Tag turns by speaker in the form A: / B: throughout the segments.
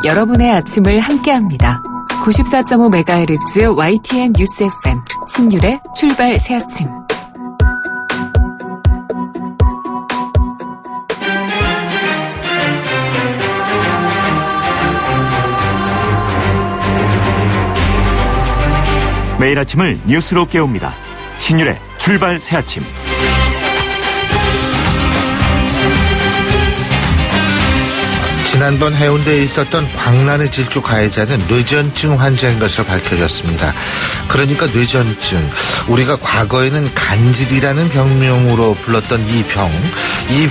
A: 여러분의 아침을 함께합니다. 94.5MHz YTN 뉴스 FM 신율의 출발 새아침.
B: 매일 아침을 뉴스로 깨웁니다. 신율의 출발 새아침.
C: 지난번 해운대에 있었던 광란의 질주 가해자는 뇌전증 환자인 것으로 밝혀졌습니다. 그러니까 뇌전증, 우리가 과거에는 간질이라는 병명으로 불렀던 이 병은 이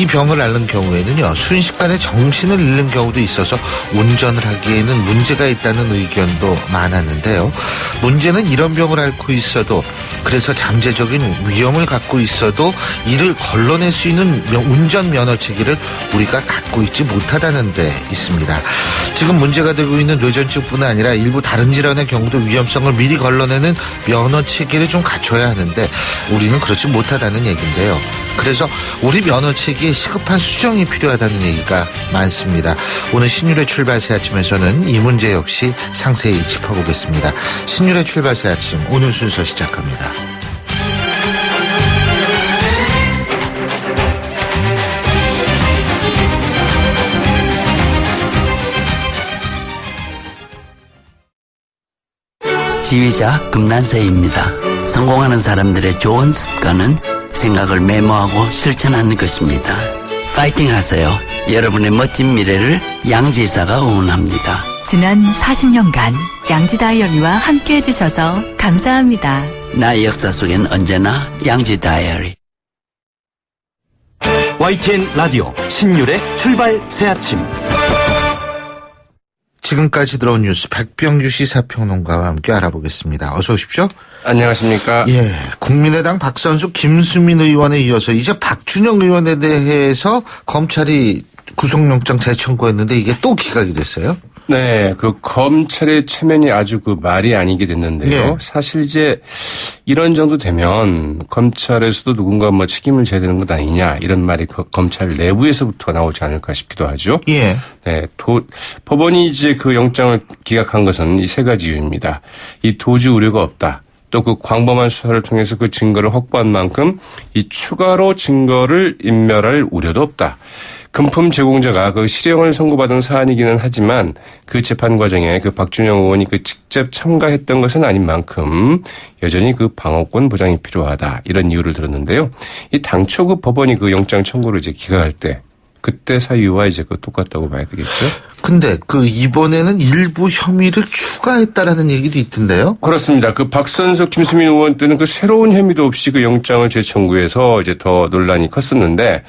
C: 병을 앓는 경우에는요, 순식간에 정신을 잃는 경우도 있어서 운전을 하기에는 문제가 있다는 의견도 많았는데요. 문제는 이런 병을 앓고 있어도, 그래서 잠재적인 위험을 갖고 있어도 이를 걸러낼 수 있는 운전 면허 체계를 우리가 갖고 있지 못하다는 데 있습니다. 지금 문제가 되고 있는 뇌전증뿐 아니라 일부 다른 질환의 경우도 위험성을 미리 걸러내는 면허 체계를 좀 갖춰야 하는데 우리는 그렇지 못하다는 얘기인데요. 그래서 우리 면허 체계에 시급한 수정이 필요하다는 얘기가 많습니다. 오늘 신율의 출발 새아침에서는 이 문제 역시 상세히 짚어보겠습니다. 신율의 출발 새아침, 오늘 순서 시작합니다.
D: 지휘자 금난세입니다. 성공하는 사람들의 좋은 습관은 생각을 메모하고 실천하는 것입니다. 파이팅 하세요. 여러분의 멋진 미래를 양지사가 응원합니다.
E: 지난 40년간 양지 다이어리와 함께 해주셔서 감사합니다.
D: 나의 역사 속엔 언제나 양지 다이어리.
B: YTN 라디오 신율의 출발 새아침.
C: 지금까지 들어온 뉴스 백병규 시사평론가와 함께 알아보겠습니다. 어서 오십시오.
F: 안녕하십니까.
C: 예, 국민의당 박선수 김수민 의원에 이어서 이제 박준영 의원에 대해서 검찰이 구속영장 재청구했는데 이게 또 기각이 됐어요?
F: 네, 그 검찰의 체면이 아주 그 말이 아니게 됐는데요.
C: 네.
F: 사실 이제 이런 정도 되면 검찰에서도 누군가 뭐 책임을 져야 되는 것 아니냐 이런 말이 검찰 내부에서부터 나오지 않을까 싶기도 하죠.
C: 예.
F: 네, 법원이 이제 그 영장을 기각한 것은 이 세 가지 이유입니다. 이 도주 우려가 없다. 또 그 광범한 수사를 통해서 그 증거를 확보한 만큼 이 추가로 증거를 인멸할 우려도 없다. 금품 제공자가 그 실형을 선고받은 사안이기는 하지만 그 재판 과정에 그 박준영 의원이 그 직접 참가했던 것은 아닌 만큼 여전히 그 방어권 보장이 필요하다. 이런 이유를 들었는데요. 이 당초 그 법원이 그 영장 청구를 이제 기각할 때 그때 사유와 이제 그 똑같다고 봐야 되겠죠.
C: 근데 그 이번에는 일부 혐의를 추가했다라는 얘기도 있던데요.
F: 그렇습니다. 그 박선수 김수민 의원 때는 그 새로운 혐의도 없이 그 영장을 재청구해서 이제 더 논란이 컸었는데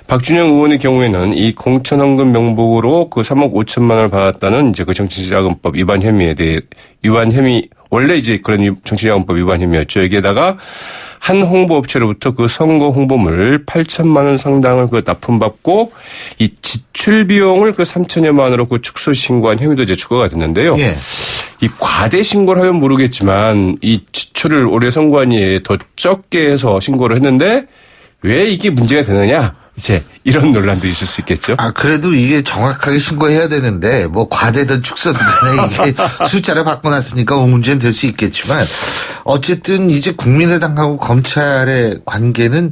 F: 박준영 의원의 경우에는 이 공천헌금 명목으로 그 3억 5천만 원을 받았다는 이제 그 정치자금법 위반 혐의에 대해 원래 이제 그런 정치자금법 위반 혐의였죠. 여기에다가 한 홍보업체로부터 그 선거 홍보물 8천만 원 상당을 그 납품받고 이 지출 비용을 그 3천여만 원으로 그 축소 신고한 혐의도 이제 추가가 됐는데요.
C: 예.
F: 이 과대 신고를 하면 모르겠지만 이 지출을 올해 선관위에 더 적게 해서 신고를 했는데 왜 이게 문제가 되느냐? 이제 이런 논란도 있을 수 있겠죠.
C: 그래도 이게 정확하게 신고해야 되는데 뭐 과대든 축소든 간에 이게 숫자를 바꿔놨으니까 문제는 될 수 있겠지만 어쨌든 이제 국민의당하고 검찰의 관계는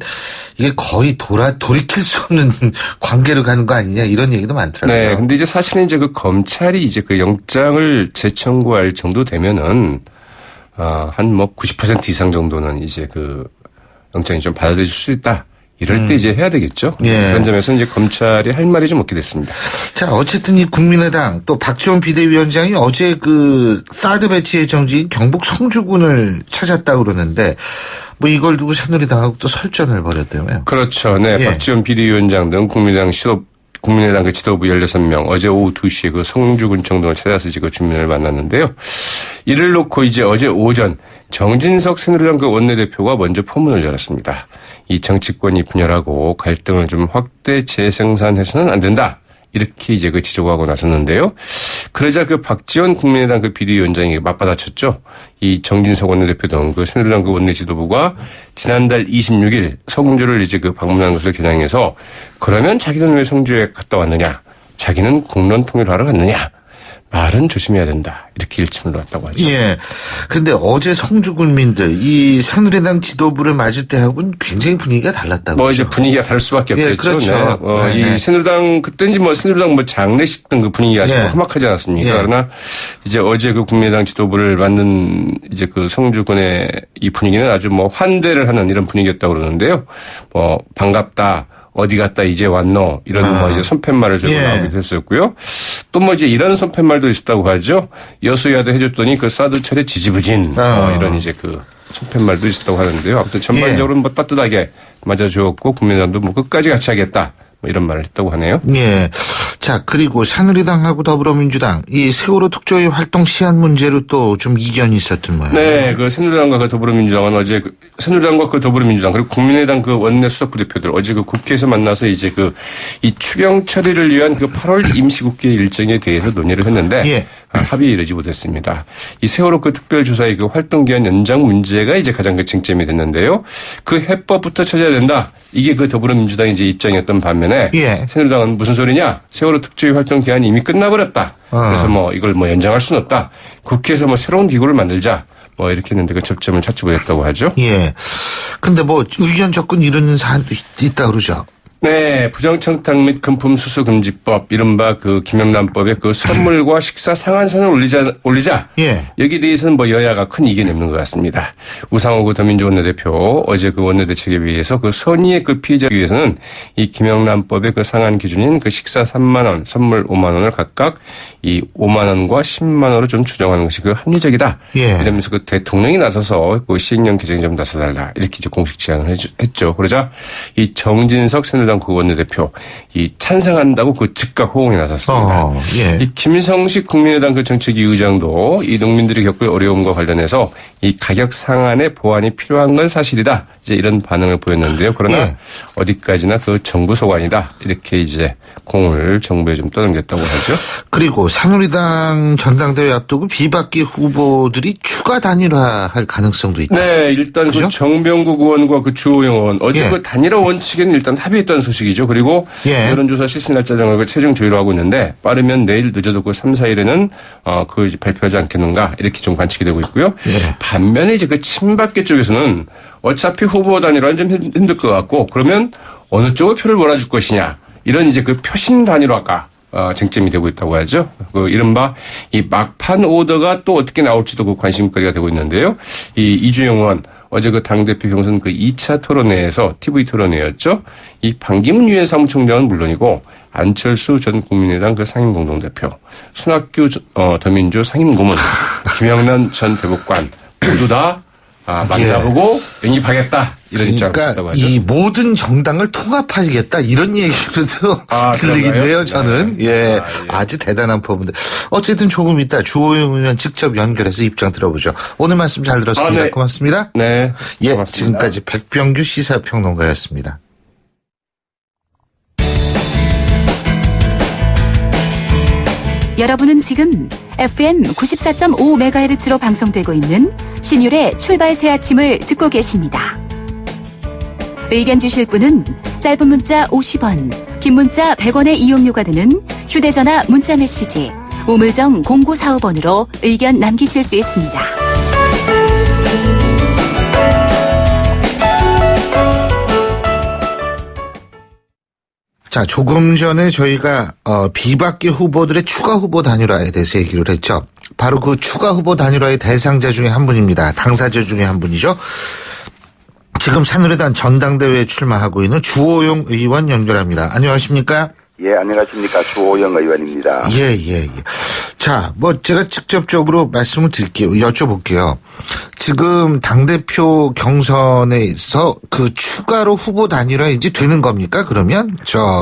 C: 이게 거의 돌이킬 수 없는 관계로 가는 거 아니냐 이런 얘기도 많더라고요.
F: 네. 근데 이제 사실은 이제 그 검찰이 이제 그 영장을 재청구할 정도 되면은 한 뭐 90% 이상 정도는 이제 그 영장이 좀 받아들일 수 있다. 이럴 때 이제 해야 되겠죠.
C: 예.
F: 그런 점에서 이제 검찰이 할 말이 좀 없게 됐습니다.
C: 자, 어쨌든 이 국민의당 또 박지원 비대위원장이 어제 그 사드 배치 예정지인 경북 성주군을 찾았다고 그러는데 뭐 이걸 두고 새누리당하고 또 설전을 벌였다며요.
F: 그렇죠. 네.
C: 예.
F: 박지원 비대위원장 등 국민의당 그 지도부 16명 어제 오후 2시에 그 성주군청 등을 찾아서 지금 주민을 만났는데요. 이를 놓고 이제 어제 오전 정진석 새누리당 그 원내대표가 먼저 포문을 열었습니다. 이 정치권이 분열하고 갈등을 좀 확대 재생산해서는 안 된다. 이렇게 이제 그 지적하고 나섰는데요. 그러자 그 박지원 국민의당 그 비대위원장이 맞받아쳤죠. 이 정진석 원내대표 등 그 새누리당 그 원내 지도부가 지난달 26일 성주를 이제 그 방문한 것을 겨냥해서 그러면 자기는 왜 성주에 갔다 왔느냐. 자기는 국론 통일하러 갔느냐. 말은 조심해야 된다. 이렇게 일침을 놓았다고 하죠.
C: 예. 근데 어제 성주 군민들 이 새누리당 지도부를 맞을 때하고는 굉장히 분위기가 달랐다고.
F: 뭐 이제 분위기가 다를 수밖에
C: 예,
F: 없겠죠.
C: 그렇죠.
F: 네.
C: 네.
F: 이 새누리당 그때인지 뭐 새누리당 뭐 장례식 등 그 분위기가 좀 험악하지 않았습니까?
C: 예.
F: 그러나 이제 어제 그 국민의당 지도부를 맡는 이제 그 성주군의 이 분위기는 아주 뭐 환대를 하는 이런 분위기였다고 그러는데요. 뭐 반갑다. 어디 갔다 이제 왔노 이런 뭐 이제 손팻말을 들고 나오기도 했었고요. 또 뭐 이제 이런 손팻말도 있었다고 하죠. 여수야도 해줬더니 그 사드철에 지지부진 이런 이제 그 손팻말도 있었다고 하는데요. 아무튼 전반적으로는 뭐 따뜻하게 맞아주었고 국민의당도 뭐 끝까지 같이 하겠다. 뭐 이런 말을 했다고 하네요.
C: 예. 자, 그리고 새누리당하고 더불어민주당 이 세월호 특조위 활동 시한 문제로 또 좀 이견이 있었던 모양.
F: 네, 그 새누리당과 그 더불어민주당은 어제 새누리당과 그 더불어민주당 그리고 국민의당 그 원내 수석부 대표들 어제 그 국회에서 만나서 이제 그 이 추경 처리를 위한 그 8월 임시국회 일정에 대해서 논의를 했는데
C: 예.
F: 합의에 이르지 못했습니다. 이 세월호 그 특별조사의 그 활동기한 연장 문제가 이제 가장 그 쟁점이 됐는데요. 그 해법부터 찾아야 된다. 이게 그 더불어민주당의 이제 입장이었던 반면에
C: 예.
F: 새누리당은 무슨 소리냐? 세월호 특조위 활동 기한이 이미 끝나버렸다. 그래서 뭐 이걸 뭐 연장할 수는 없다. 국회에서 뭐 새로운 기구를 만들자. 뭐 이렇게 했는데 그 접점을 찾지 못했다고 하죠.
C: 예. 근데 뭐 의견 접근 이루는 사안도 있다 그러죠.
F: 네, 부정청탁 및 금품수수금지법, 이른바 그 김영란법의 그 선물과 식사 상한선을 올리자.
C: 예.
F: 여기 대해서는 뭐 여야가 큰 이견이 없는 것 같습니다. 우상호 그 더민주 원내대표 어제 그 원내대책에 비해서 그 선의의 그 피해자 위해서는 이 김영란법의 그 상한 기준인 그 식사 3만 원, 선물 5만 원을 각각 이 5만 원과 10만 원으로 좀 조정하는 것이 그 합리적이다.
C: 예.
F: 이러면서 그 대통령이 나서서 그 시행령 개정에 좀 나서달라 이렇게 이제 공식 제안을 했죠. 그러자 이 정진석 새누리당 그 원내대표 이 찬성한다고 그 즉각 호응에 나섰습니다.
C: 예.
F: 이 김성식 국민의당 그 정책위 의장도 이 농민들이 겪을 어려움과 관련해서 이 가격 상한의 보완이 필요한 건 사실이다. 이제 이런 반응을 보였는데요. 그러나
C: 예.
F: 어디까지나 그 정부 소관이다. 이렇게 이제 공을 정부에 좀 떠넘겼다고 하죠.
C: 그리고 새누리당 전당대회 앞두고 비박계 후보들이 추가 단일화할 가능성도 있다.
F: 네, 일단
C: 그죠?
F: 그 정병국 의원과 그 주호영 의원 어제
C: 예.
F: 그 단일화 원칙에는 일단 합의했다는 소식이죠. 그리고
C: 예.
F: 여론조사 실시 날짜 정을 최종 조율을 하고 있는데 빠르면 내일 늦어도 그 3, 4일에는 그 이제 발표하지 않겠는가 이렇게 좀 관측이 되고 있고요.
C: 예.
F: 반면에 이제 그 친박계 쪽에서는 어차피 후보 단일화는 좀 힘들 것 같고 그러면 어느 쪽에 표를 몰아줄 것이냐 이런 이제 그 표심 단일화가 쟁점이 되고 있다고 하죠. 그 이른바 이 막판 오더가 또 어떻게 나올지도 그 관심거리가 되고 있는데요. 이 이주영 의원 어제 그 당대표 경선 그 2차 토론회에서 TV 토론회였죠. 이 반기문 유엔 사무총장은 물론이고 안철수 전 국민의당 그 상임공동대표, 손학규 더민주 상임고문, 김영란 전 대법관 모두 다 만나보고 영입하겠다 이런 입장을 갖다고 하죠.
C: 이 모든 정당을 통합하겠다 이런 얘기로도 들리긴데요.
F: 그런가요?
C: 저는
F: 네.
C: 예, 아주 대단한 포부인데 어쨌든 조금 이따 주호영 의원 직접 연결해서 입장 들어보죠. 오늘 말씀 잘 들었습니다.
F: 네.
C: 고맙습니다.
F: 네,
C: 예,
F: 고맙습니다.
C: 지금까지 백병규 시사평론가였습니다.
E: 여러분은 지금 FM 94.5MHz로 방송되고 있는 신율의 출발 새 아침을 듣고 계십니다. 의견 주실 분은 짧은 문자 50원, 긴 문자 100원의 이용료가 드는 휴대전화 문자 메시지 우물정 0945번으로 의견 남기실 수 있습니다.
C: 자, 조금 전에 저희가 비박계 후보들의 추가 후보 단일화에 대해서 얘기를 했죠. 바로 그 추가 후보 단일화의 대상자 중에 한 분입니다. 당사자 중에 한 분이죠. 지금 새누리당 전당대회에 출마하고 있는 주호영 의원 연결합니다. 안녕하십니까?
G: 예, 안녕하십니까. 주호영 의원입니다.
C: 예. 자, 뭐 제가 직접적으로 말씀을 드릴게요. 여쭤볼게요. 지금 당대표 경선에서 그 추가로 후보 단일화 이제 되는 겁니까? 그러면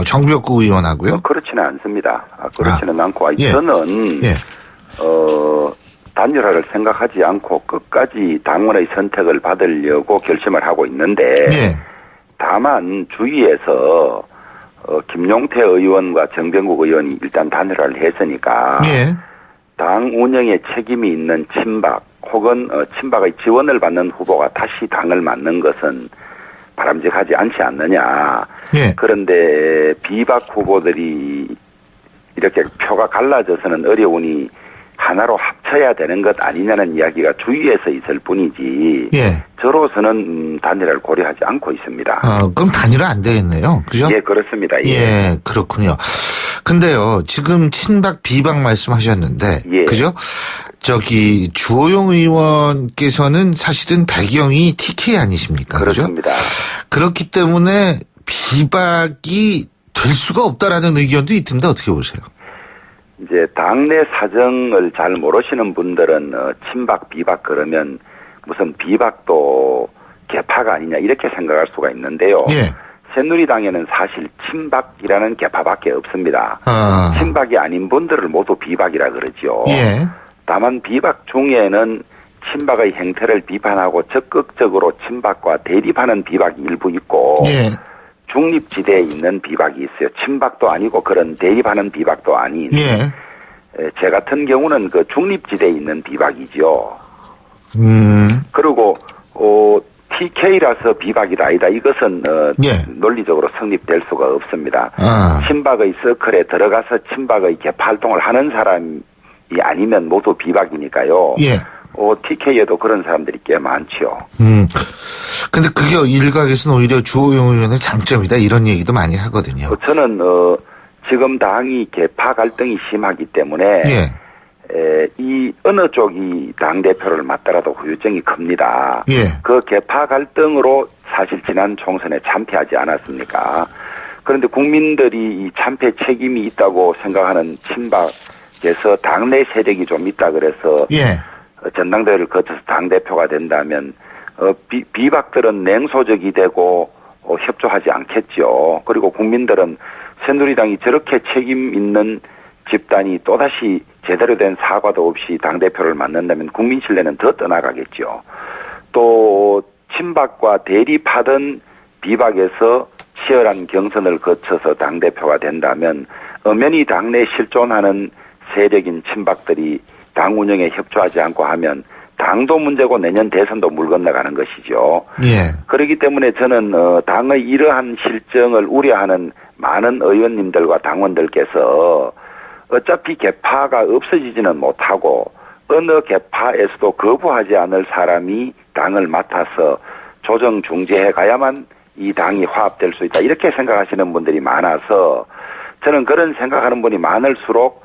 C: 정벽구 의원하고요?
G: 그렇지는 않습니다. 그렇지는 않고
C: 예.
G: 저는
C: 예.
G: 단일화를 생각하지 않고 끝까지 당원의 선택을 받으려고 결심을 하고 있는데
C: 예.
G: 다만 주위에서 김용태 의원과 정병국 의원이 일단 단일화를 했으니까
C: 예.
G: 당 운영에 책임이 있는 친박 혹은 친박의 지원을 받는 후보가 다시 당을 맡는 것은 바람직하지 않지 않느냐.
C: 예.
G: 그런데 비박 후보들이 이렇게 표가 갈라져서는 어려우니 하나로 합쳐야 되는 것 아니냐는 이야기가 주위에서 있을 뿐이지
C: 예.
G: 저로서는 단일화를 고려하지 않고 있습니다.
C: 그럼 단일화 안 되겠네요. 그죠?
G: 예, 그렇습니다. 예.
C: 예, 그렇군요. 근데요, 지금 친박 비박 말씀하셨는데,
G: 예.
C: 그죠? 저기 주호영 의원께서는 사실은 배경이 TK 아니십니까?
G: 그렇습니다.
C: 그죠? 그렇기 때문에 비박이 될 수가 없다라는 의견도 있던데 어떻게 보세요?
G: 이제 당내 사정을 잘 모르시는 분들은 친박 비박 그러면 무슨 비박도 개파가 아니냐 이렇게 생각할 수가 있는데요.
C: 예.
G: 새누리당에는 사실 친박이라는 개파밖에 없습니다. 친박이 아닌 분들을 모두 비박이라 그러죠.
C: 예.
G: 다만 비박 중에는 친박의 행태를 비판하고 적극적으로 친박과 대립하는 비박이 일부 있고
C: 예.
G: 중립지대에 있는 비박이 있어요. 친박도 아니고 그런 대립하는 비박도 아닌.
C: 예.
G: 제 같은 경우는 그 중립지대에 있는 비박이죠. 그리고 TK라서 비박이다 아니다. 이것은
C: 예.
G: 논리적으로 성립될 수가 없습니다.
C: 아.
G: 친박의 서클에 들어가서 친박의 개파 활동을 하는 사람이 아니면 모두 비박이니까요.
C: 예.
G: TK에도 그런 사람들이 꽤 많죠.
C: 근데 그게 일각에서는 오히려 주호영 의원의 장점이다 이런 얘기도 많이 하거든요.
G: 저는 지금 당이 개파 갈등이 심하기 때문에
C: 예.
G: 이 어느 쪽이 당대표를 맡더라도 후유증이 큽니다.
C: 예.
G: 그 개파 갈등으로 사실 지난 총선에 참패하지 않았습니까? 그런데 국민들이 이 참패 책임이 있다고 생각하는 친박에서 당내 세력이 좀 있다 그래서
C: 예.
G: 전당대회를 거쳐서 당대표가 된다면 비박들은 냉소적이 되고 협조하지 않겠죠. 그리고 국민들은 새누리당이 저렇게 책임 있는 집단이 또다시 제대로 된 사과도 없이 당대표를 맡는다면 국민 신뢰는 더 떠나가겠죠. 또 친박과 대립하던 비박에서 치열한 경선을 거쳐서 당대표가 된다면 엄연히 당내 실존하는 세력인 친박들이 당 운영에 협조하지 않고 하면 당도 문제고 내년 대선도 물 건너가는 것이죠.
C: 예.
G: 그렇기 때문에 저는 당의 이러한 실정을 우려하는 많은 의원님들과 당원들께서 어차피 개파가 없어지지는 못하고 어느 개파에서도 거부하지 않을 사람이 당을 맡아서 조정 중재해 가야만 이 당이 화합될 수 있다. 이렇게 생각하시는 분들이 많아서 저는 그런 생각하는 분이 많을수록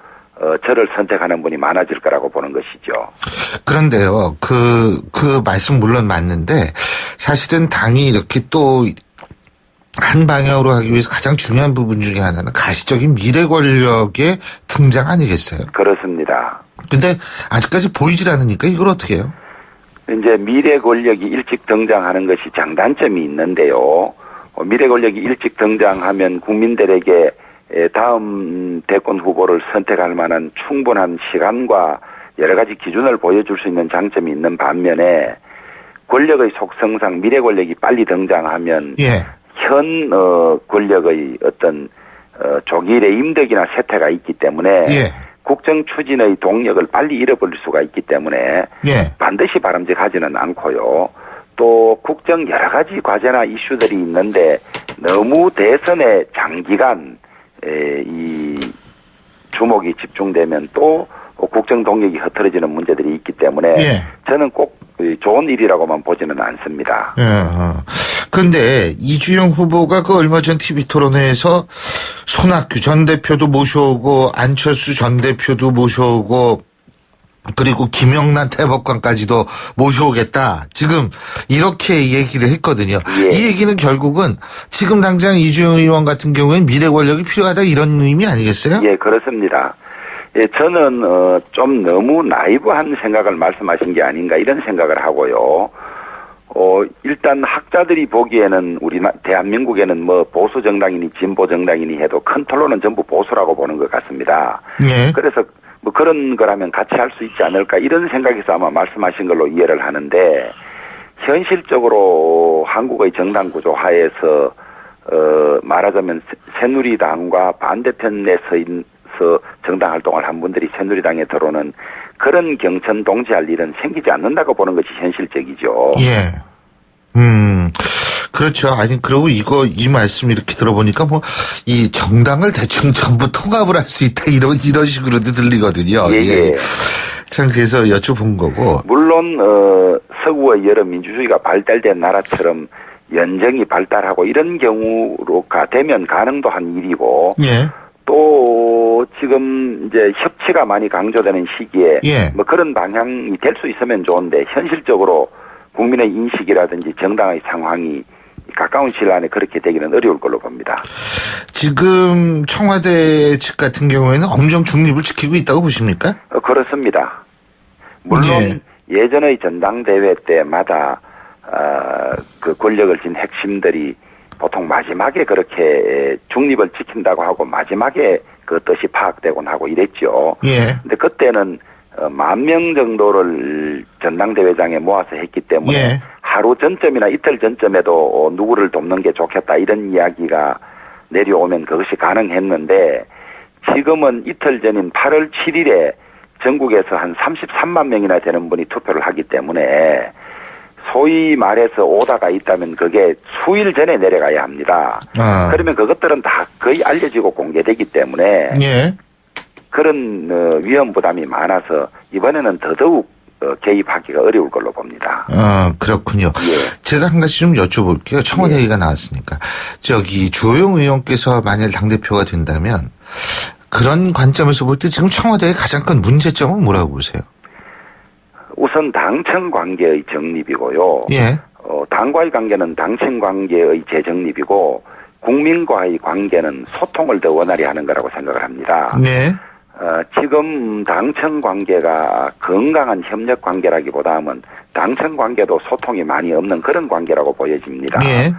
G: 저를 선택하는 분이 많아질 거라고 보는 것이죠.
C: 그런데요, 그 말씀 물론 맞는데, 사실은 당이 이렇게 또, 한 방향으로 하기 위해서 가장 중요한 부분 중에 하나는 가시적인 미래 권력의 등장 아니겠어요?
G: 그렇습니다.
C: 근데 아직까지 보이질 않으니까 이걸 어떻게 해요?
G: 이제 미래 권력이 일찍 등장하는 것이 장단점이 있는데요. 미래 권력이 일찍 등장하면 국민들에게 다음 대권 후보를 선택할 만한 충분한 시간과 여러 가지 기준을 보여줄 수 있는 장점이 있는 반면에 권력의 속성상 미래 권력이 빨리 등장하면
C: 예.
G: 현 권력의 어떤 조기 레임덕이나 쇠퇴가 있기 때문에
C: 예.
G: 국정 추진의 동력을 빨리 잃어버릴 수가 있기 때문에
C: 예.
G: 반드시 바람직하지는 않고요. 또 국정 여러 가지 과제나 이슈들이 있는데 너무 대선에 장기간 이 주목이 집중되면 또 국정 동력이 흐트러지는 문제들이 있기 때문에
C: 예.
G: 저는 꼭 좋은 일이라고만 보지는 않습니다.
C: 그런데 이주영 후보가 그 얼마 전 TV 토론회에서 손학규 전 대표도 모셔오고 안철수 전 대표도 모셔오고 그리고 김영란 대법관까지도 모셔오겠다. 지금 이렇게 얘기를 했거든요.
G: 예.
C: 이 얘기는 결국은 지금 당장 이주영 의원 같은 경우에는 미래 권력이 필요하다 이런 의미 아니겠어요?
G: 예, 그렇습니다. 예, 저는 좀 너무 나이브한 생각을 말씀하신 게 아닌가 이런 생각을 하고요. 일단 학자들이 보기에는 우리 대한민국에는 뭐 보수 정당이니 진보 정당이니 해도 큰 틀로는 전부 보수라고 보는 것 같습니다.
C: 네.
G: 그래서 뭐 그런 거라면 같이 할 수 있지 않을까 이런 생각에서 아마 말씀하신 걸로 이해를 하는데 현실적으로 한국의 정당 구조 하에서 말하자면 새누리당과 반대편에 서서 정당 활동을 한 분들이 새누리당에 들어오는 그런 경천 동지할 일은 생기지 않는다고 보는 것이 현실적이죠.
C: 예. 그렇죠. 아니, 그리고 이 말씀 이렇게 들어보니까 이 정당을 대충 전부 통합을 할 수 있다. 이런 식으로도 들리거든요.
G: 예.
C: 참, 그래서 여쭤본 거고.
G: 물론, 서구의 여러 민주주의가 발달된 나라처럼 연정이 발달하고 이런 경우로가 되면 가능도 한 일이고.
C: 예.
G: 또, 지금 이제 협치가 많이 강조되는 시기에.
C: 예.
G: 뭐 그런 방향이 될 수 있으면 좋은데, 현실적으로 국민의 인식이라든지 정당의 상황이 가까운 시일 안에 그렇게 되기는 어려울 걸로 봅니다.
C: 지금 청와대 측 같은 경우에는 엄정 중립을 지키고 있다고 보십니까?
G: 그렇습니다. 물론 예전의 전당대회 때마다 그 권력을 쥔 핵심들이 보통 마지막에 그렇게 중립을 지킨다고 하고 마지막에 그 뜻이 파악되곤 하고 이랬죠.
C: 예.
G: 근데 그때는 10,000명 정도를 전당대회장에 모아서 했기 때문에
C: 예.
G: 하루 전점이나 이틀 전점에도 누구를 돕는 게 좋겠다 이런 이야기가 내려오면 그것이 가능했는데 지금은 이틀 전인 8월 7일에 전국에서 한 33만 명이나 되는 분이 투표를 하기 때문에 소위 말해서 오다가 있다면 그게 수일 전에 내려가야 합니다. 그러면 그것들은 다 거의 알려지고 공개되기 때문에
C: 예.
G: 그런 위험 부담이 많아서 이번에는 더더욱 개입하기가 어려울 걸로 봅니다.
C: 그렇군요.
G: 예.
C: 제가 한 가지 좀 여쭤볼게요. 청와대 얘기가 나왔으니까. 주호영 의원께서 만일 당대표가 된다면 그런 관점에서 볼 때 지금 청와대의 가장 큰 문제점은 뭐라고 보세요?
G: 우선 당청 관계의 정립이고요.
C: 예.
G: 당과의 관계는 당청 관계의 재정립이고 국민과의 관계는 소통을 더 원활히 하는 거라고 생각을 합니다.
C: 네.
G: 지금 당청 관계가 건강한 협력 관계라기보다는 당청 관계도 소통이 많이 없는 그런 관계라고 보여집니다.
C: 예.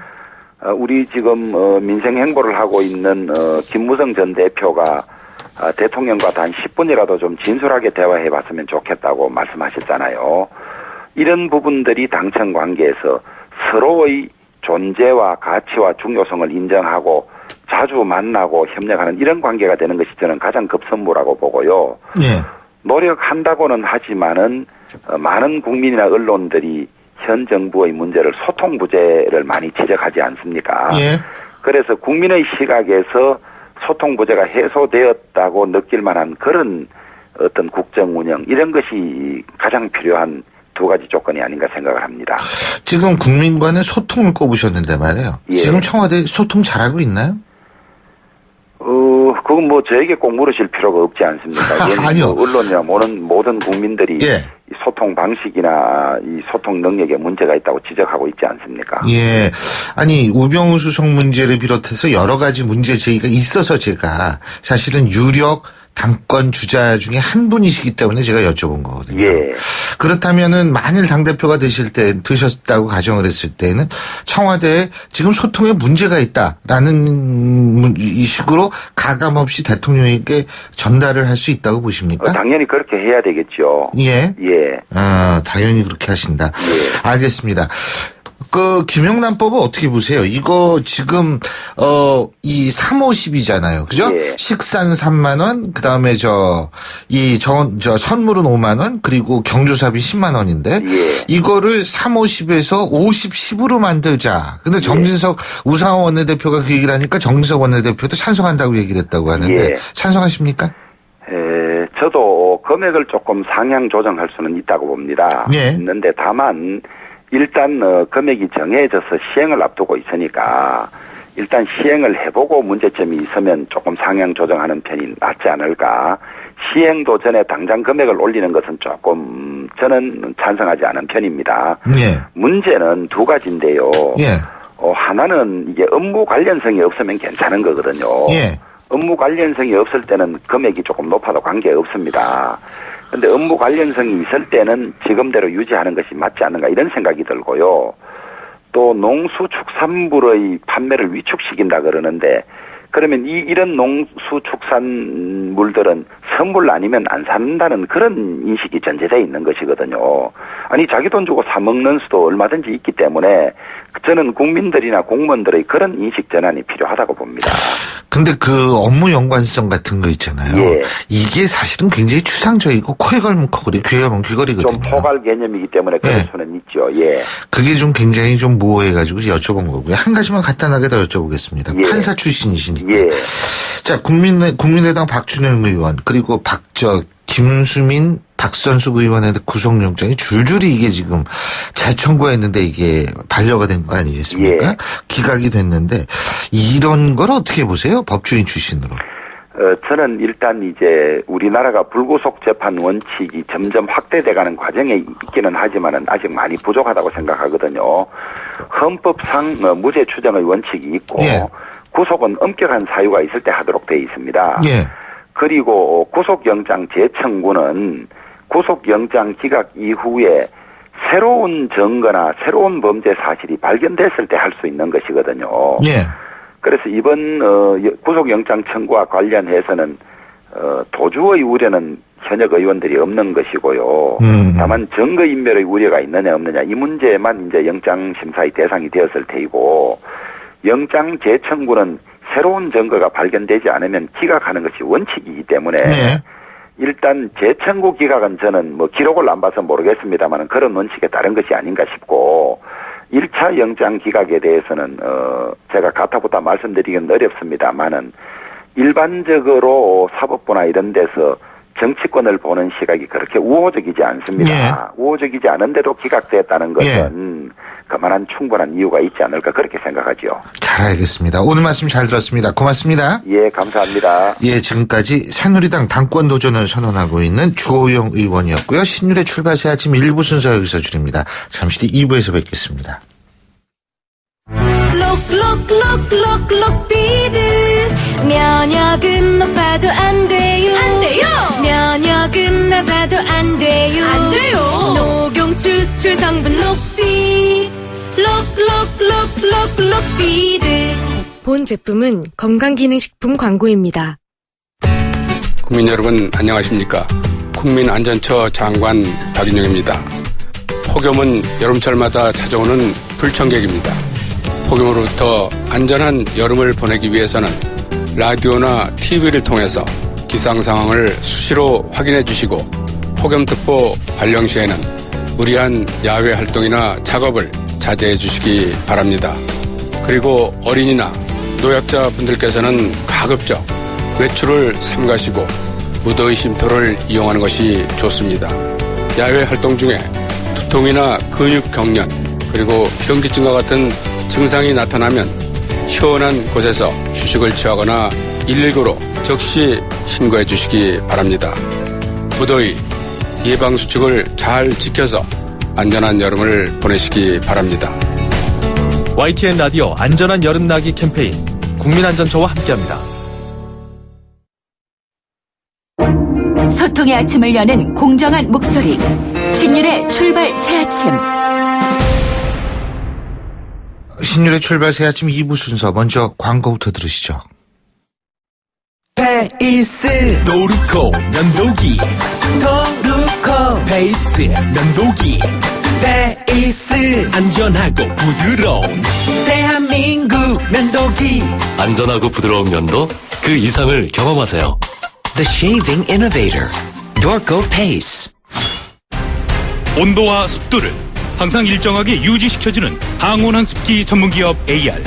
G: 우리 지금 민생 행보를 하고 있는 김무성 전 대표가 대통령과 단 10분이라도 좀 진솔하게 대화해 봤으면 좋겠다고 말씀하셨잖아요. 이런 부분들이 당청 관계에서 서로의 존재와 가치와 중요성을 인정하고 자주 만나고 협력하는 이런 관계가 되는 것이 저는 가장 급선무라고 보고요.
C: 예.
G: 노력한다고는 하지만은 많은 국민이나 언론들이 현 정부의 문제를 소통 부재를 많이 지적하지 않습니까?
C: 예.
G: 그래서 국민의 시각에서 소통 부재가 해소되었다고 느낄 만한 그런 어떤 국정 운영 이런 것이 가장 필요한 두 가지 조건이 아닌가 생각을 합니다.
C: 지금 국민과는 소통을 꼽으셨는데 말이에요.
G: 예.
C: 지금 청와대 소통 잘하고 있나요?
G: 그건 뭐 저에게 꼭 물으실 필요가 없지 않습니까?
C: 아니요.
G: 언론이나 모든 국민들이
C: 예.
G: 이 소통 방식이나 이 소통 능력에 문제가 있다고 지적하고 있지 않습니까?
C: 예. 아니, 우병우 수석 문제를 비롯해서 여러 가지 문제 제기가 있어서 제가 사실은 유력 당권 주자 중에 한 분이시기 때문에 제가 여쭤본 거거든요.
G: 예.
C: 그렇다면은 만일 당대표가 되셨다고 가정을 했을 때는 청와대에 지금 소통에 문제가 있다라는 이 식으로 가감없이 대통령에게 전달을 할 수 있다고 보십니까?
G: 당연히 그렇게 해야 되겠죠.
C: 예.
G: 예.
C: 당연히 그렇게 하신다.
G: 예.
C: 알겠습니다. 김영란법은 어떻게 보세요? 이거 지금, 이 350이잖아요. 그죠?
G: 예.
C: 식사는 3만원, 그 다음에 선물은 5만원, 그리고 경조사비 10만원인데,
G: 예.
C: 이거를 350에서 50, 10으로 만들자. 근데 정진석 우상호 원내대표가 그 얘기를 하니까 정진석 원내대표도 찬성한다고 얘기를 했다고 하는데,
G: 예.
C: 찬성하십니까?
G: 저도 금액을 조금 상향 조정할 수는 있다고 봅니다.
C: 예.
G: 있는데 다만, 일단 금액이 정해져서 시행을 앞두고 있으니까 일단 시행을 해보고 문제점이 있으면 조금 상향 조정하는 편이 낫지 않을까. 시행도 전에 당장 금액을 올리는 것은 조금 저는 찬성하지 않은 편입니다.
C: 예.
G: 문제는 두 가지인데요.
C: 예.
G: 하나는 이게 업무 관련성이 없으면 괜찮은 거거든요.
C: 예.
G: 업무 관련성이 없을 때는 금액이 조금 높아도 관계없습니다. 근데 업무 관련성이 있을 때는 지금대로 유지하는 것이 맞지 않는가 이런 생각이 들고요. 또 농수축산물의 판매를 위축시킨다 그러는데 그러면 이런 농수축산물들은 선물 아니면 안 산다는 그런 인식이 전제되어 있는 것이거든요. 아니 자기 돈 주고 사 먹는 수도 얼마든지 있기 때문에 저는 국민들이나 공무원들의 그런 인식 전환이 필요하다고 봅니다.
C: 근데 그 업무 연관성 같은 거 있잖아요.
G: 예.
C: 이게 사실은 굉장히 추상적이고 코에 걸면 코걸이, 귀에 걸면 귀걸이거든요.
G: 좀 포괄 개념이기 때문에 그럴
C: 예.
G: 수는 있죠. 예.
C: 그게 좀 굉장히 좀 모호해가지고 여쭤본 거고요. 한 가지만 간단하게 더 여쭤보겠습니다.
G: 예.
C: 판사 출신이시니까.
G: 예.
C: 자, 국민의당 박준영 의원 그리고 김수민 박선숙 의원의 구속영장이 줄줄이 이게 지금 재청구했는데 이게 반려가 된 거 아니겠습니까?
G: 예.
C: 기각이 됐는데 이런 걸 어떻게 보세요? 법조인 출신으로.
G: 저는 일단 이제 우리나라가 불구속 재판 원칙이 점점 확대돼가는 과정에 있기는 하지만은 아직 많이 부족하다고 생각하거든요. 헌법상 무죄 추정의 원칙이 있고
C: 예.
G: 구속은 엄격한 사유가 있을 때 하도록 되어 있습니다.
C: 예.
G: 그리고 구속영장 재청구는 구속영장 기각 이후에 새로운 증거나 새로운 범죄 사실이 발견됐을 때 할 수 있는 것이거든요.
C: 예.
G: 그래서 이번 구속영장 청구와 관련해서는 도주의 우려는 현역 의원들이 없는 것이고요. 다만 증거인멸의 우려가 있느냐 없느냐 이 문제만 이제 영장심사의 대상이 되었을 테이고 영장 재청구는 새로운 증거가 발견되지 않으면 기각하는 것이 원칙이기 때문에
C: 네.
G: 일단 재청구 기각은 저는 뭐 기록을 안 봐서 모르겠습니다만 그런 원칙에 따른 것이 아닌가 싶고 1차 영장 기각에 대해서는 제가 가타부타 말씀드리기는 어렵습니다만은 일반적으로 사법부나 이런 데서 정치권을 보는 시각이 그렇게 우호적이지 않습니다.
C: 예.
G: 우호적이지 않은데도 기각됐다는 것은 그만한 충분한 이유가 있지 않을까 그렇게 생각하죠.
C: 잘 알겠습니다. 오늘 말씀 잘 들었습니다. 고맙습니다.
G: 예, 감사합니다.
C: 예, 지금까지 새누리당 당권 도전을 선언하고 있는 주호영 의원이었고요. 신율의 출발새 아침 1부 순서 여기서 줄입니다. 잠시 뒤 2부에서 뵙겠습니다.
H: 록록록록록록비드 면역은 높아도 안 돼요. 면역은 낮아도 안 돼요. 녹용 추출 성분 록비 록록록록록비드 본 제품은 건강기능식품 광고입니다.
I: 국민 여러분 안녕하십니까? 국민안전처 장관 박인영입니다. 폭염은 여름철마다 찾아오는 불청객입니다. 폭염으로부터 안전한 여름을 보내기 위해서는 라디오나 TV를 통해서 기상 상황을 수시로 확인해 주시고 폭염특보 발령 시에는 무리한 야외 활동이나 작업을 자제해 주시기 바랍니다. 그리고 어린이나 노약자 분들께서는 가급적 외출을 삼가시고 무더위 쉼터를 이용하는 것이 좋습니다. 야외 활동 중에 두통이나 근육 경련 그리고 현기증과 같은 증상이 나타나면 시원한 곳에서 휴식을 취하거나 119로 즉시 신고해 주시기 바랍니다. 무더위 예방수칙을 잘 지켜서 안전한 여름을 보내시기 바랍니다.
J: YTN 라디오 안전한 여름나기 캠페인 국민안전처와 함께합니다.
E: 소통의 아침을 여는 공정한 목소리 신율의 출발 새아침.
C: 신율의 출발 새아침 2부 순서 먼저 광고부터 들으시죠.
K: 페이스 노루코 면도기 도루코 페이스 면도기 페이스 안전하고 부드러운 대한민국 면도기
L: 안전하고 부드러운 면도 그 이상을 경험하세요.
K: The Shaving Innovator Dorco Pace
M: 온도와 습도를 항상 일정하게 유지시켜주는 항온한 습기 전문기업 AR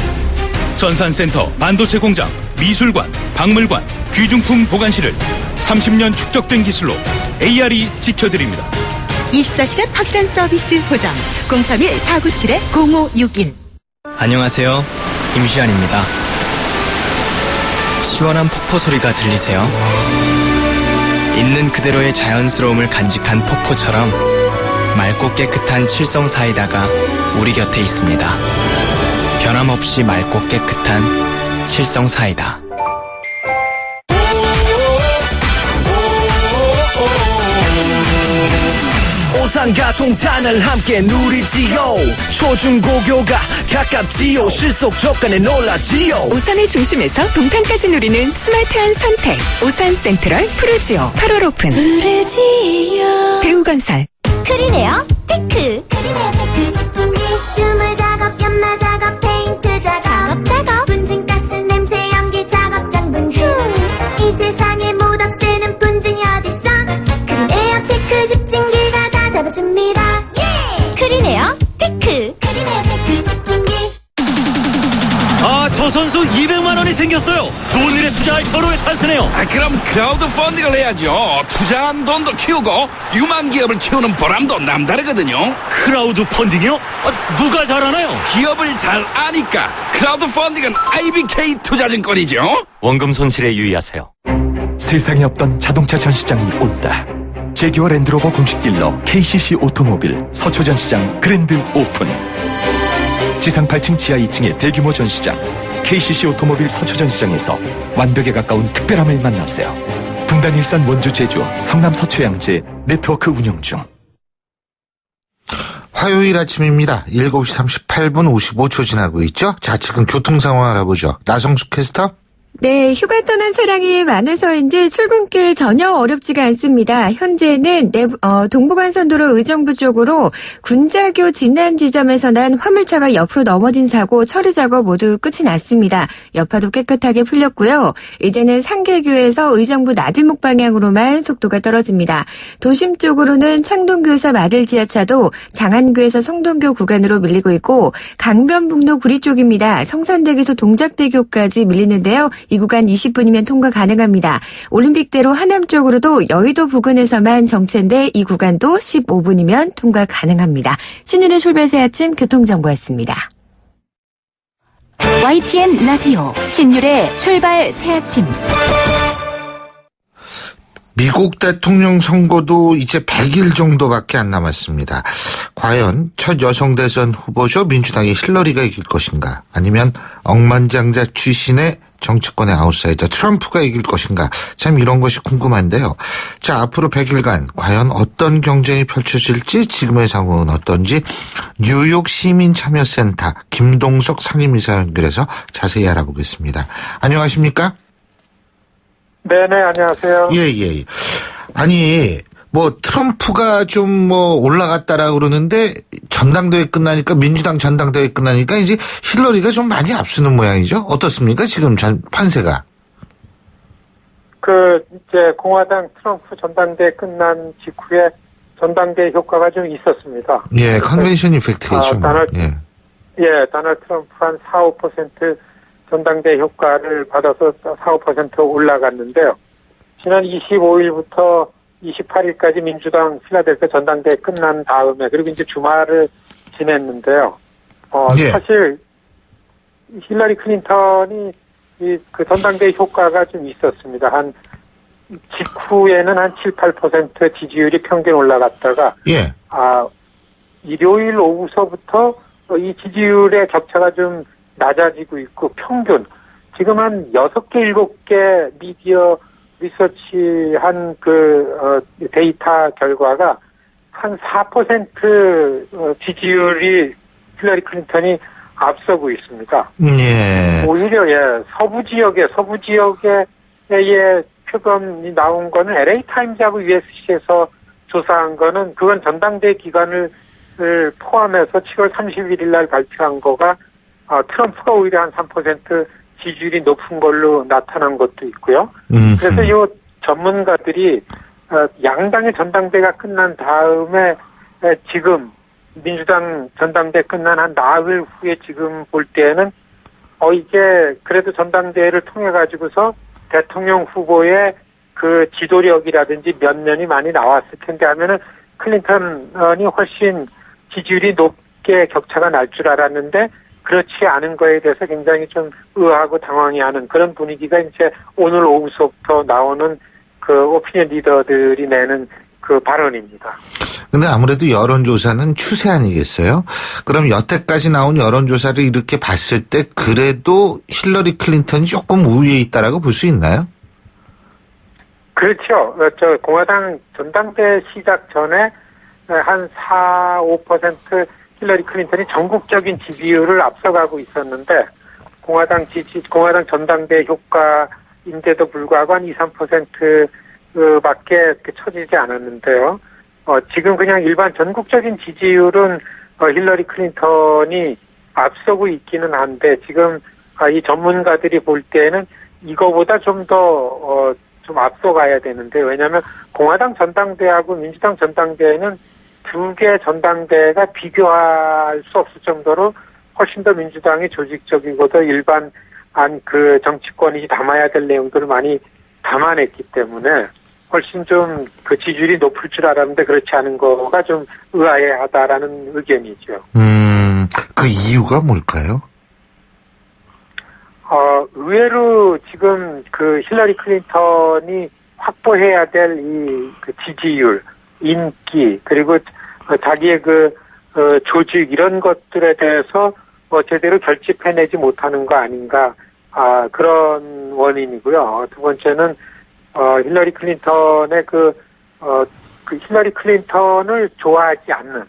M: 전산센터, 반도체 공장, 미술관, 박물관, 귀중품 보관실을 30년 축적된 기술로 AR이 지켜드립니다.
N: 24시간 확실한 서비스 보장 031-497-0561
O: 안녕하세요. 임시안입니다. 시원한 폭포 소리가 들리세요? 있는 그대로의 자연스러움을 간직한 폭포처럼 맑고 깨끗한 칠성 사이다가 우리 곁에 있습니다. 변함없이 맑고 깨끗한 칠성 사이다.
K: 우산과 동탄을 함께 누리지요. 초중고교가 가깝지요. 실속 저간에 놀라지요.
A: 우산의 중심에서 동탄까지 누리는 스마트한 선택. 우산 센트럴 푸르지오 8월 오픈.
H: 푸르지오.
A: 배우건설.
P: 크리네어 테크. 크리네어 테크 집중기. 주물 작업, 연마 작업, 페인트 작업. 분진가스 냄새 연기 작업장 분진. 이 세상에 못 없애는 분진이 어딨어. 크리네어 테크 집중기가 다 잡아줍니다. 예! 크리네어 테크. 크리네어 테크 집중기.
Q: 저 선수 200만 원이 생겼어요. 좋은 일에 투자할 절호의 찬스네요.
R: 그럼 크라우드 펀딩을 해야죠. 투자한 돈도 키우고 유망 기업을 키우는 보람도 남다르거든요.
Q: 크라우드 펀딩이요? 누가 잘하나요?
R: 기업을 잘 아니까 크라우드 펀딩은 IBK 투자증권이죠.
L: 원금 손실에 유의하세요.
S: 세상에 없던 자동차 전시장이 온다. 제규어 랜드로버 공식 딜러 KCC 오토모빌 서초 전시장 그랜드 오픈. 지상 8층 지하 2층의 대규모 전시장 KCC 오토모빌 서초 전시장에서 완벽에 가까운 특별함을 만나세요. 분당, 일산, 원주, 제주, 성남, 서초, 양재 네트워크 운영 중.
C: 화요일 아침입니다. 7시 38분 55초 지나고 있죠. 자, 지금 교통 상황 알아보죠. 나성숙 캐스터.
T: 네, 휴가 떠난 차량이 많아서인지 출근길 전혀 어렵지가 않습니다. 현재는 동부간선도로 의정부 쪽으로 군자교 진안 지점에서 난 화물차가 옆으로 넘어진 사고 처리 작업 모두 끝이 났습니다. 여파도 깨끗하게 풀렸고요. 이제는 상계교에서 의정부 나들목 방향으로만 속도가 떨어집니다. 도심 쪽으로는 창동교에서 마들 지하차도 장안교에서 성동교 구간으로 밀리고 있고 강변북로 구리 쪽입니다. 성산대교에서 동작대교까지 밀리는데요. 이 구간 20분이면 통과 가능합니다. 올림픽대로 하남 쪽으로도 여의도 부근에서만 정체인데 이 구간도 15분이면 통과 가능합니다. 신윤의 출발 새 아침 교통정보였습니다.
E: YTN 라디오 신율의 출발 새 아침.
C: 미국 대통령 선거도 이제 100일 정도밖에 안 남았습니다. 과연 첫 여성 대선 후보죠 민주당의 힐러리가 이길 것인가, 아니면 억만장자 출신의 정치권의 아웃사이더 트럼프가 이길 것인가, 참 이런 것이 궁금한데요. 자, 앞으로 100일간 과연 어떤 경쟁이 펼쳐질지, 지금의 상황은 어떤지 뉴욕 시민참여센터 김동석 상임이사 연결해서 자세히 알아보겠습니다. 안녕하십니까?
U: 네네, 안녕하세요.
C: 예. 아니, 트럼프가 좀 올라갔다라 그러는데 전당대회 끝나니까, 민주당 전당대회 끝나니까 이제 힐러리가 좀 많이 앞서는 모양이죠? 어떻습니까? 지금 판세가?
U: 이제 공화당 트럼프 전당대회 끝난 직후에 전당대회 효과가 좀 있었습니다.
C: 예, 컨벤션 이펙트겠죠.
U: 도널드 트럼프 한 4-5% 전당대회 효과를 받아서 4-5% 올라갔는데요. 지난 25일부터 28일까지 민주당 필라델피아 전당대회 끝난 다음에, 그리고 이제 주말을 지냈는데요. 사실 힐러리 클린턴이 그 전당대회 효과가 좀 있었습니다. 한 직후에는 한 7-8% 지지율이 평균 올라갔다가 일요일 오후서부터 이 지지율의 격차가 좀 낮아지고 있고, 평균 지금 한 6개, 7개 미디어 리서치한 데이터 결과가 한 4% 지지율이 힐러리 클린턴이 앞서고 있습니다.
C: 예.
U: 오히려 서부 지역의 표본이 나온 거는 LA 타임즈하고 USC에서 조사한 거는, 그건 전당대회 기간을 포함해서 7월 31일 날 발표한 거가 트럼프가 오히려 한 3% 지지율이 높은 걸로 나타난 것도 있고요. 그래서 이 전문가들이 양당의 전당대회가 끝난 다음에 지금 민주당 전당대회 끝난 한 나흘 후에 지금 볼 때는 이제 그래도 전당대회를 통해 가지고서 대통령 후보의 그 지도력이라든지 면면이 많이 나왔을 텐데 하면은 클린턴이 훨씬 지지율이 높게 격차가 날 줄 알았는데 그렇지 않은 거에 대해서 굉장히 좀 의아하고 당황해하는 그런 분위기가 이제 오늘 오후서부터 나오는 그 오피니언 리더들이 내는 그 발언입니다.
C: 근데 아무래도 여론조사는 추세 아니겠어요? 그럼 여태까지 나온 여론조사를 이렇게 봤을 때 그래도 힐러리 클린턴이 조금 우위에 있다라고 볼 수 있나요?
U: 그렇죠. 공화당 전당대회 시작 전에 한 4, 5% 힐러리 클린턴이 전국적인 지지율을 앞서가고 있었는데 공화당 전당대 효과인데도 불구하고 한 2, 3%밖에 쳐지지 않았는데요. 지금 그냥 일반 전국적인 지지율은 힐러리 클린턴이 앞서고 있기는 한데 지금 이 전문가들이 볼 때는 이거보다 좀 더 좀 앞서가야 되는데 왜냐하면 공화당 전당대하고 민주당 전당대회는 두 개 전당대회가 비교할 수 없을 정도로 훨씬 더 민주당이 조직적이고 더 일반 그 정치권이 담아야 될 내용들을 많이 담아냈기 때문에 훨씬 좀 그 지지율이 높을 줄 알았는데 그렇지 않은 거가 좀 의아해하다라는 의견이죠.
C: 그 이유가 뭘까요?
U: 의외로 지금 그 힐러리 클린턴이 확보해야 될 이 그 지지율, 인기, 그리고 자기의 조직 이런 것들에 대해서 제대로 결집해내지 못하는 거 아닌가, 그런 원인이고요. 두 번째는, 힐러리 클린턴의 힐러리 클린턴을 좋아하지 않는,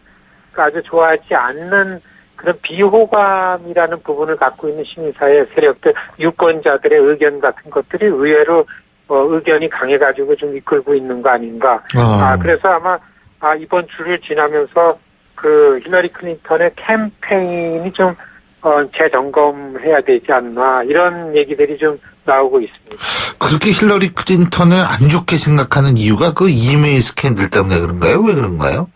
U: 아주 좋아하지 않는 그런 비호감이라는 부분을 갖고 있는 시민사회 세력들, 유권자들의 의견 같은 것들이 의외로 의견이 강해가지고 좀 이끌고 있는 거 아닌가. 그래서 아마 이번 주를 지나면서 그 힐러리 클린턴의 캠페인이 좀 재점검해야 되지 않나 이런 얘기들이 좀 나오고 있습니다.
C: 그렇게 힐러리 클린턴을 안 좋게 생각하는 이유가 그 이메일 스캔들 때문에 그런가요? 왜 그런가요?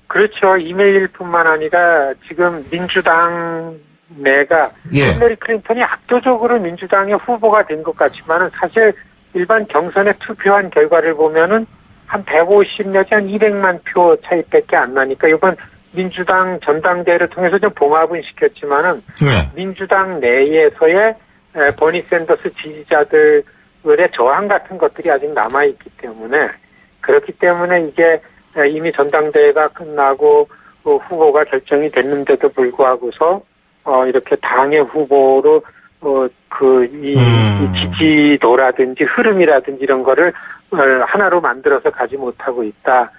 U: 그렇죠. 이메일뿐만 아니라 지금 민주당 내가 힐러리 클린턴이 압도적으로 민주당의 후보가 된 것 같지만은 사실 일반 경선에 투표한 결과를 보면은 한 150 내지 한 200만 표 차이밖에 안 나니까 이번 민주당 전당대회를 통해서 좀 봉합은 시켰지만은 민주당 내에서의 버니 샌더스 지지자들의 저항 같은 것들이 아직 남아있기 때문에 그렇기 때문에 이게 이미 전당대회가 끝나고 후보가 결정이 됐는데도 불구하고서 이렇게 당의 후보로 이 지지도라든지 흐름이라든지 이런 거를 하나로 만들어서 가지 못하고 있다.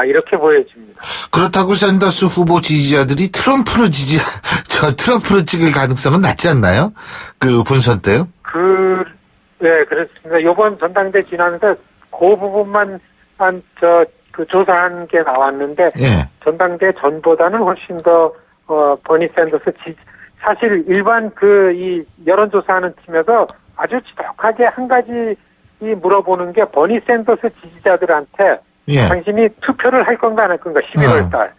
U: 이렇게 보여집니다.
C: 그렇다고 샌더스 후보 지지자들이 트럼프를 찍을 가능성은 낮지 않나요? 그 본선 때요?
U: 네, 그렇습니다. 이번 전당대 지나면서 그 부분만 조사한 게 나왔는데, 전당대 전보다는 훨씬 더, 버니 샌더스 사실 일반 이 여론조사하는 팀에서 아주 지독하게 한 가지 물어보는 게 버니 샌더스 지지자들한테 당신이 투표를 할 건가 안 할 건가 11월 달.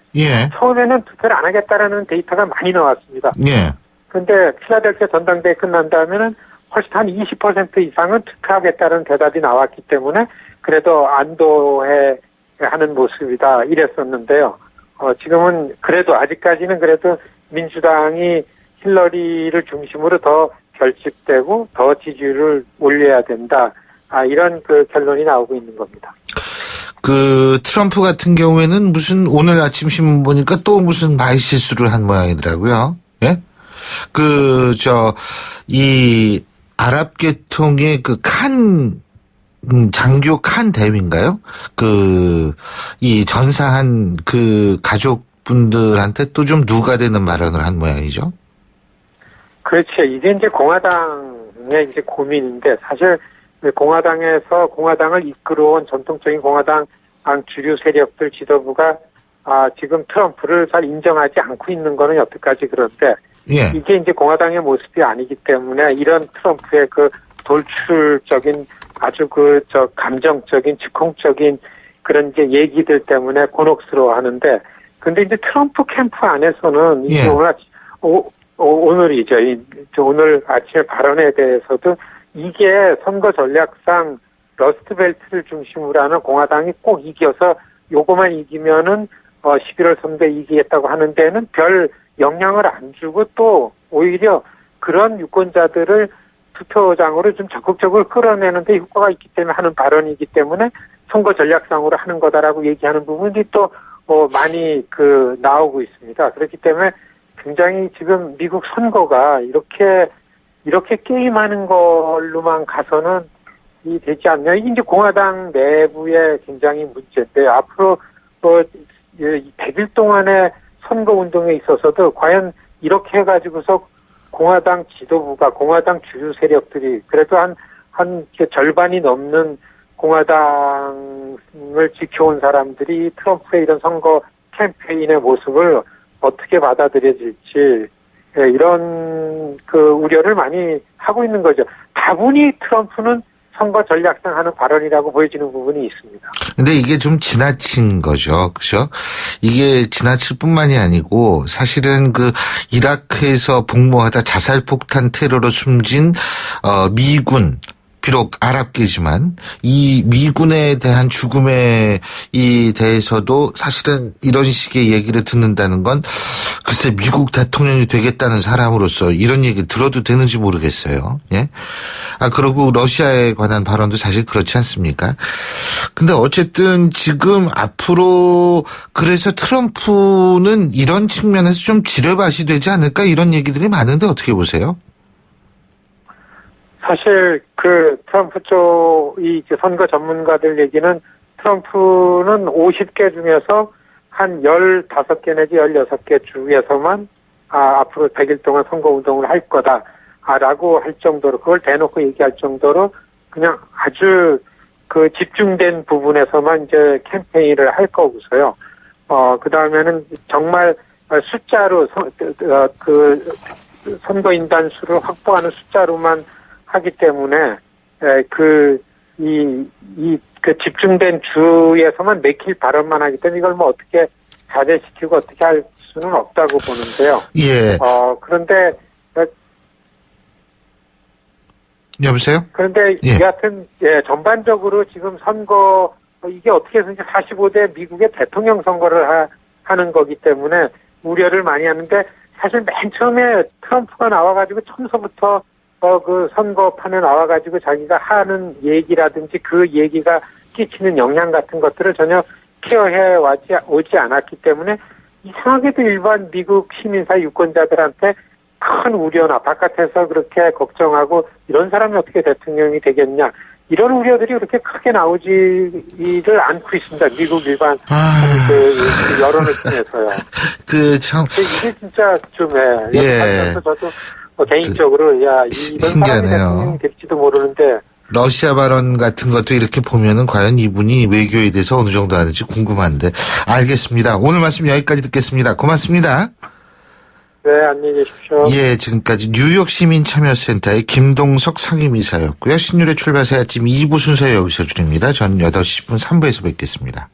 U: 처음에는 투표를 안 하겠다라는 데이터가 많이 나왔습니다. 그런데 필라델피아 전당대회 끝난 다음에는 훨씬 한 20% 이상은 투표하겠다는 대답이 나왔기 때문에 그래도 안도해 하는 모습이다 이랬었는데요. 지금은 그래도 아직까지는 그래도 민주당이 힐러리를 중심으로 더 결집되고 더 지지율을 올려야 된다. 이런 결론이 나오고 있는 겁니다.
C: 트럼프 같은 경우에는 오늘 아침 신문 보니까 또 무슨 말실수를 한 모양이더라고요. 예? 이 아랍계통의 장교 칸 대위인가요? 이 전사한 가족분들한테 또 좀 누가 되는 발언을 한 모양이죠?
U: 그렇죠. 이게 이제 공화당의 이제 고민인데, 사실 공화당을 이끌어온 전통적인 공화당 주류 세력들 지도부가, 지금 트럼프를 잘 인정하지 않고 있는 거는 여태까지 그런데, 이게 이제 공화당의 모습이 아니기 때문에 이런 트럼프의 돌출적인 아주 감정적인, 즉흥적인 그런 이제 얘기들 때문에 곤혹스러워 하는데, 근데 이제 트럼프 캠프 안에서는 이제 오늘이죠. 오늘 아침에 발언에 대해서도 이게 선거 전략상 러스트벨트를 중심으로 하는 공화당이 꼭 이겨서 요거만 이기면은 11월 선거에 이기겠다고 하는 데는 별 영향을 안 주고 또 오히려 그런 유권자들을 투표장으로 좀 적극적으로 끌어내는데 효과가 있기 때문에 하는 발언이기 때문에 선거 전략상으로 하는 거다라고 얘기하는 부분이 또 많이 나오고 있습니다. 그렇기 때문에 굉장히 지금 미국 선거가 이렇게 게임하는 걸로만 가서는 되지 않냐. 이게 이제 공화당 내부의 굉장히 문제인데, 앞으로 100일 동안의 선거 운동에 있어서도 과연 이렇게 해가지고서 공화당 지도부가, 공화당 주류 세력들이 그래도 한 절반이 넘는 공화당을 지켜온 사람들이 트럼프의 이런 선거 캠페인의 모습을 어떻게 받아들여질지, 이런 우려를 많이 하고 있는 거죠. 다분히 트럼프는 선거 전략상 하는 발언이라고 보여지는 부분이 있습니다.
C: 근데 이게 좀 지나친 거죠. 그죠? 이게 지나칠 뿐만이 아니고 사실은 이라크에서 복무하다 자살폭탄 테러로 숨진 미군, 비록 아랍계지만 이 미군에 대한 죽음에 대해서도 사실은 이런 식의 얘기를 듣는다는 건 글쎄 미국 대통령이 되겠다는 사람으로서 이런 얘기 들어도 되는지 모르겠어요. 예. 그리고 러시아에 관한 발언도 사실 그렇지 않습니까? 근데 어쨌든 지금 앞으로 그래서 트럼프는 이런 측면에서 좀 지뢰밭이 되지 않을까 이런 얘기들이 많은데 어떻게 보세요?
U: 사실 트럼프 쪽이 선거 전문가들 얘기는 트럼프는 50개 중에서 한 15개 내지 16개 주에서만 앞으로 100일 동안 선거 운동을 할 거다라고 할 정도로, 그걸 대놓고 얘기할 정도로 그냥 아주 집중된 부분에서만 이제 캠페인을 할 거고서요. 그 다음에는 정말 숫자로 선거인단 수를 확보하는 숫자로만 하기 때문에 집중된 주에서만 맥힐 발언만 하기 때문에 이걸 어떻게 자제시키고 어떻게 할 수는 없다고 보는데요.
C: 예.
U: 그런데
C: 여보세요?
U: 그런데 여하튼 전반적으로 지금 선거 이게 어떻게 해서 이제 45대 미국의 대통령 선거를 하는 거기 때문에 우려를 많이 하는데, 사실 맨 처음에 트럼프가 나와가지고 처음서부터 선거판에 나와가지고 자기가 하는 얘기라든지 그 얘기가 끼치는 영향 같은 것들을 전혀 케어해 오지 않았기 때문에 이상하게도 일반 미국 시민사 유권자들한테 큰 우려나 바깥에서 그렇게 걱정하고 이런 사람이 어떻게 대통령이 되겠냐, 이런 우려들이 그렇게 크게 나오지를 않고 있습니다. 미국 일반 여론을 통해서요. 이게 진짜 좀 저도 개인적으로 이런 사람이 대통령이 될지도 모르는데,
C: 러시아 발언 같은 것도 이렇게 보면은 과연 이분이 외교에 대해서 어느 정도 하는지 궁금한데. 알겠습니다. 오늘 말씀 여기까지 듣겠습니다. 고맙습니다.
U: 네, 안녕히 계십시오.
C: 예, 지금까지 뉴욕 시민참여센터의 김동석 상임이사였고요. 신율의 출발 새아침 2부 순서 여기서 줄입니다. 전 8시 10분 3부에서 뵙겠습니다.